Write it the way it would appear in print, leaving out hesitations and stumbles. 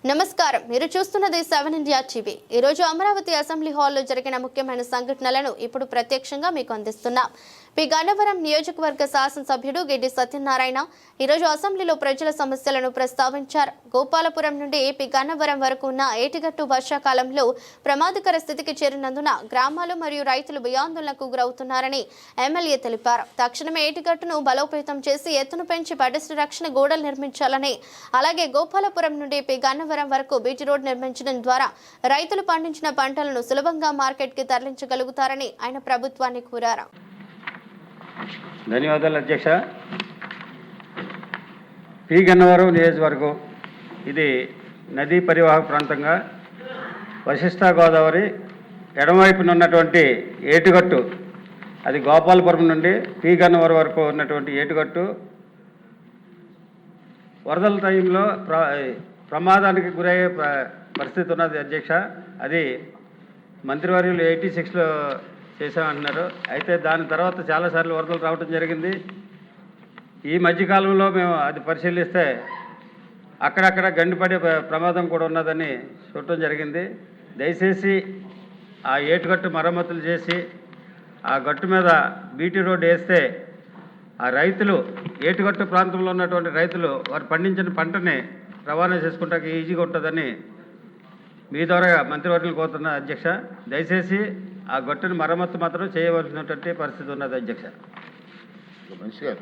నమస్కారం, మీరు చూస్తున్నది 7 ఇండియా టీవీ. ఈ రోజు అమరావతి అసెంబ్లీ హాల్లో జరిగిన ముఖ్యమైన సంఘటనలను ఇప్పుడు ప్రత్యక్షంగా మీకు అందిస్తున్నాం. పి గన్నవరం నియోజకవర్గ శాసనసభ్యుడు గిడ్డి సత్యనారాయణ ఈ రోజు అసెంబ్లీలో ప్రజల సమస్యలను ప్రస్తావించారు. గోపాలపురం నుండి పి గన్నవరం వరకు ఉన్న ఏటిగట్టు వర్షాకాలంలో ప్రమాదకర స్థితికి చేరినందున గ్రామాలు మరియు రైతులు భయాందోళనకు గురవుతున్నారని ఎమ్మెల్యే తెలిపారు. తక్షణమే ఏటిగట్టును బలోపేతం చేసి ఎత్తును పెంచి పటిష్ట రక్షణ గోడలు నిర్మించాలని, అలాగే గోపాలపురం నుండి పి గన్నవరం వరకు బీటీ రోడ్ నిర్మించడం ద్వారా రైతులు పండించిన పంటలను సులభంగా మార్కెట్కి తరలించగలుగుతారని ఆయన ప్రభుత్వాన్ని కోరారు. ధన్యవాదాలు అధ్యక్ష. పి గన్నవరం నియోజకవర్గం ఇది నదీ పరివాహక ప్రాంతంగా వశిష్ఠ గోదావరి ఎడమవైపున ఉన్నటువంటి ఏటుగట్టు, అది గోపాలపురం నుండి పి గన్నవరం వరకు ఉన్నటువంటి ఏటుగట్టు వరదల టైంలో ప్రమాదానికి గురయ్యే పరిస్థితి ఉన్నది అధ్యక్ష. అది మంత్రివర్యులు 86లో చేసామంటున్నారు. అయితే దాని తర్వాత చాలాసార్లు వరదలు రావడం జరిగింది. ఈ మధ్యకాలంలో మేము అది పరిశీలిస్తే అక్కడక్కడ గండిపడే ప్రమాదం కూడా ఉన్నదని చూడటం జరిగింది. దయచేసి ఆ ఏటుగట్టు మరమ్మతులు చేసి ఆ గట్టు మీద బీటీ రోడ్డు వేస్తే ఆ రైతులు, ఏటుగట్టు ప్రాంతంలో ఉన్నటువంటి రైతులు వారు పండించిన పంటని రవాణా చేసుకుంటానికి ఈజీగా ఉంటుందని మీ ద్వారా మంత్రివర్యులు కోరుతున్న అధ్యక్ష. దయచేసి ఆ గట్టును మరమ్మతు మాత్రం చేయవలసినటువంటి పరిస్థితి ఉన్నది అధ్యక్ష. మంచిగా